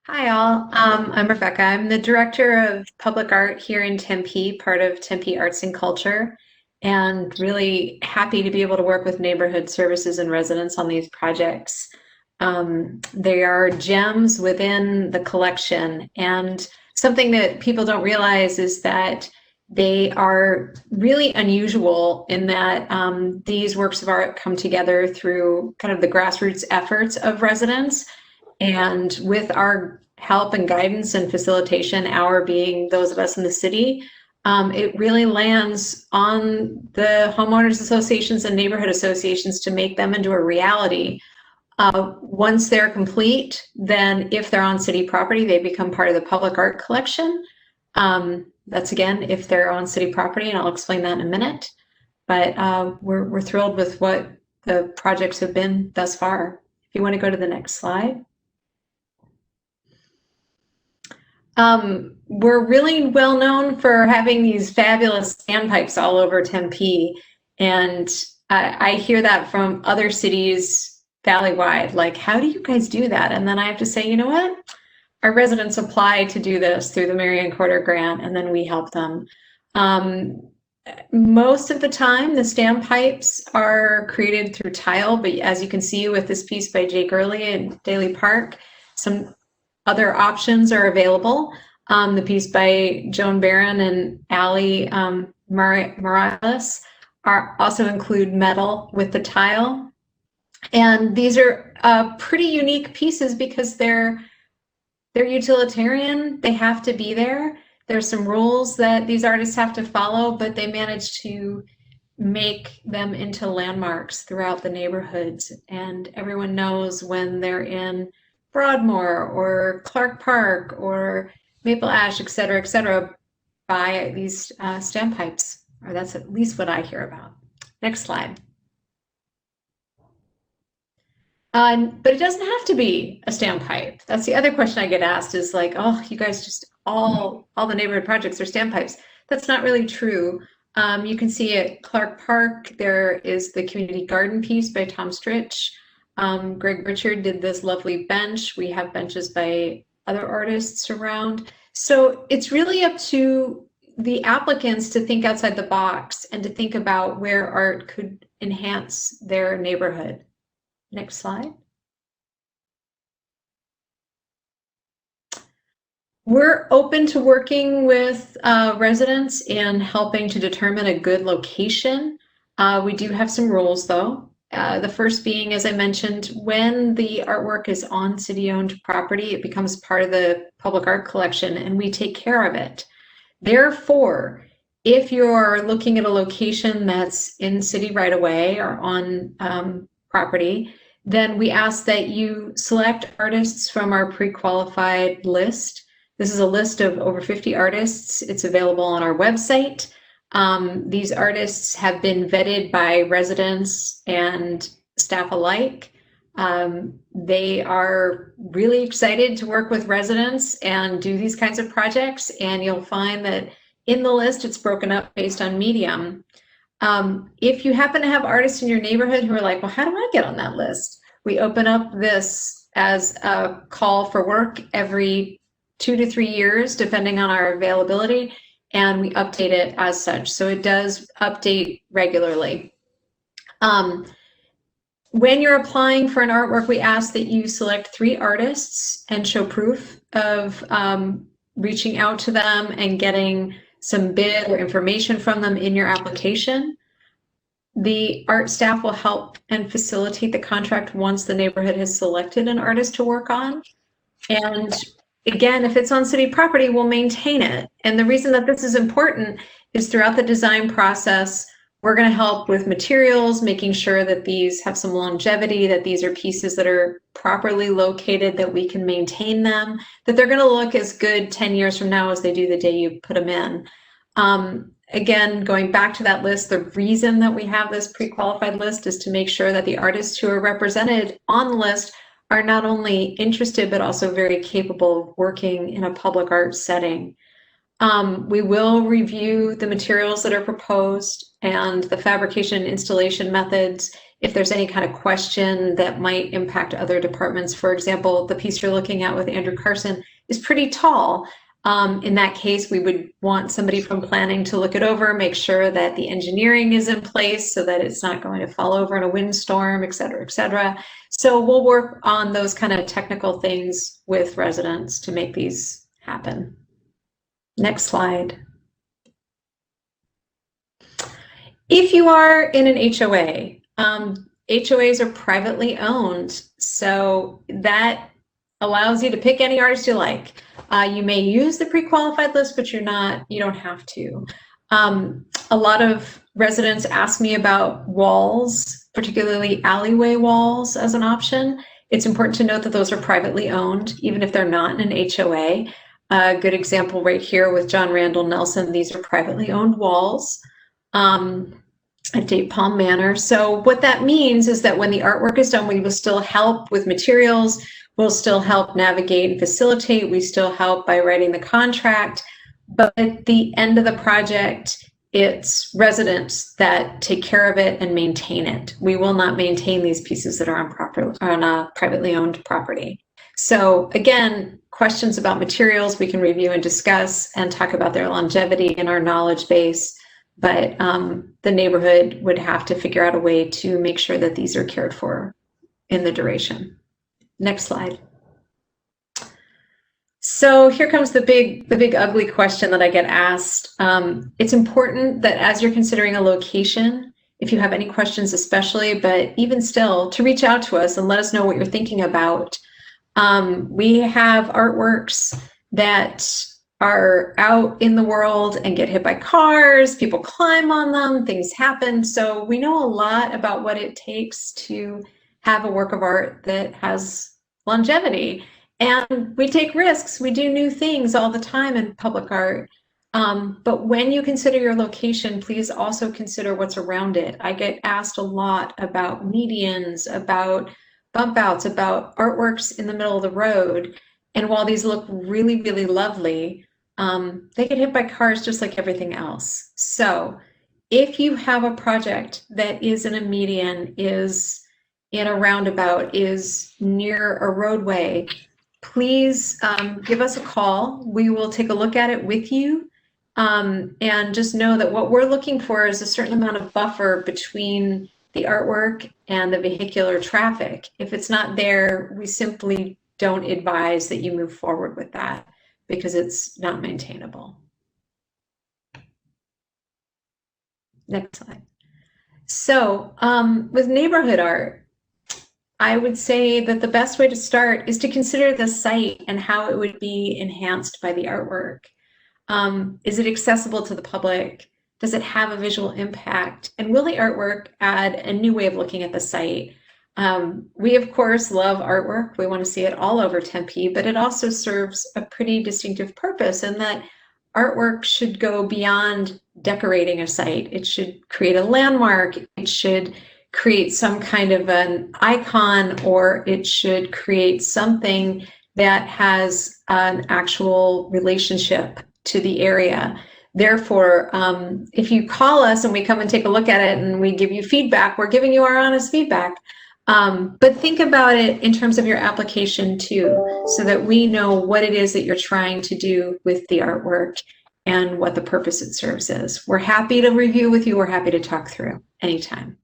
Hi all, I'm Rebecca. I'm the Director of Public Art here in Tempe, part of Tempe Arts and Culture, and really happy to be able to work with neighborhood services and residents on these projects. They are gems within the collection, and something that people don't realize is that they are really unusual in that these works of art come together through kind of the grassroots efforts of residents. And with our help and guidance and facilitation, our being those of us in the city, it really lands on the homeowners associations and neighborhood associations to make them into a reality. Once they're complete, then if they're on city property, they become part of the public art collection. That's again, if they're on city property, and I'll explain that in a minute. But we're thrilled with what the projects have been thus far. If you want to go to the next slide. We're really well known for having these fabulous standpipes all over Tempe, and I hear that from other cities valley-wide, like, how do you guys do that? And then I have to say, you know what? Our residents apply to do this through the Maryanne Quarter Grant, and then we help them. Most of the time, the standpipes are created through tile, but as you can see with this piece by Jake Early in Daly Park, some other options are available. The piece by Joan Barron and Ali Morales are also include metal with the tile. And these are pretty unique pieces because they're utilitarian. They have to be there. There's some rules that these artists have to follow, but they manage to make them into landmarks throughout the neighborhoods. And everyone knows when they're in Broadmoor or Clark Park or Maple Ash, et cetera, by these standpipes, or that's at least what I hear about. Next slide. But it doesn't have to be a standpipe. That's the other question I get asked is like, oh, you guys just all the neighborhood projects are standpipes. That's not really true. You can see at Clark Park, there is the community garden piece by Tom Stritch. Greg Richard did this lovely bench. We have benches by other artists around. So it's really up to the applicants to think outside the box and to think about where art could enhance their neighborhood. Next slide. We're open to working with residents and helping to determine a good location. We do have some rules though. The first being, as I mentioned, when the artwork is on city-owned property, it becomes part of the public art collection and we take care of it. Therefore, if you're looking at a location that's in city right away or on property, then we ask that you select artists from our pre-qualified list. This is a list of over 50 artists. It's available on our website. These artists have been vetted by residents and staff alike. They are really excited to work with residents and do these kinds of projects. And you'll find that in the list, it's broken up based on medium. If you happen to have artists in your neighborhood who are like, well, how do I get on that list? We open up this as a call for work every 2 to 3 years, depending on our availability, and we update it as such. So it does update regularly. When you're applying for an artwork, we ask that you select 3 artists and show proof of reaching out to them and getting some bid or information from them in your application. The art staff will help and facilitate the contract once the neighborhood has selected an artist to work on. And again, if it's on city property, we'll maintain it. And the reason that this is important is throughout the design process, we're going to help with materials, making sure that these have some longevity, that these are pieces that are properly located, that we can maintain them, that they're going to look as good 10 years from now as they do the day you put them in. Again, going back to that list, the reason that we have this pre-qualified list is to make sure that the artists who are represented on the list are not only interested, but also very capable of working in a public art setting. We will review the materials that are proposed and the fabrication and installation methods if there's any kind of question that might impact other departments. For example, the piece you're looking at with Andrew Carson is pretty tall. In that case, we would want somebody from planning to look it over, make sure that the engineering is in place so that it's not going to fall over in a windstorm, et cetera, et cetera. So we'll work on those kind of technical things with residents to make these happen. Next slide. If you are in an HOA, HOAs are privately owned, so that allows you to pick any artist you like. You may use the pre-qualified list, but you don't have to. A lot of residents ask me about walls, particularly alleyway walls as an option. It's important to note that those are privately owned, even if they're not in an HOA. A good example right here with John Randall Nelson, these are privately owned walls at Date Palm Manor. So what that means is that when the artwork is done, we will still help with materials, we'll still help navigate and facilitate, we still help by writing the contract, but at the end of the project, it's residents that take care of it and maintain it. We will not maintain these pieces that are on a privately owned property. So again, questions about materials we can review and discuss and talk about their longevity in our knowledge base, but the neighborhood would have to figure out a way to make sure that these are cared for in the duration. Next slide. So here comes the big ugly question that I get asked. It's important that as you're considering a location, if you have any questions especially, but even still, to reach out to us and let us know what you're thinking about. We have artworks that are out in the world and get hit by cars, people climb on them, things happen. So we know a lot about what it takes to have a work of art that has longevity. And we take risks, we do new things all the time in public art. But when you consider your location, please also consider what's around it. I get asked a lot about medians, about bump outs, about artworks in the middle of the road. And while these look really, really lovely, they get hit by cars just like everything else. So if you have a project that is in a median, is in a roundabout, is near a roadway, please give us a call. We will take a look at it with you. And just know that what we're looking for is a certain amount of buffer between the artwork and the vehicular traffic. If it's not there, we simply don't advise that you move forward with that because it's not maintainable. Next slide. So with neighborhood art, I would say that the best way to start is to consider the site and how it would be enhanced by the artwork. Is it accessible to the public? Does it have a visual impact? And will the artwork add a new way of looking at the site? We, of course, love artwork. We want to see it all over Tempe, but it also serves a pretty distinctive purpose in that artwork should go beyond decorating a site. It should create a landmark. It should create some kind of an icon, or it should create something that has an actual relationship to the area. Therefore, if you call us and we come and take a look at it and we give you feedback, we're giving you our honest feedback. But think about it in terms of your application too, so that we know what it is that you're trying to do with the artwork and what the purpose it serves is. We're happy to review with you. We're happy to talk through anytime.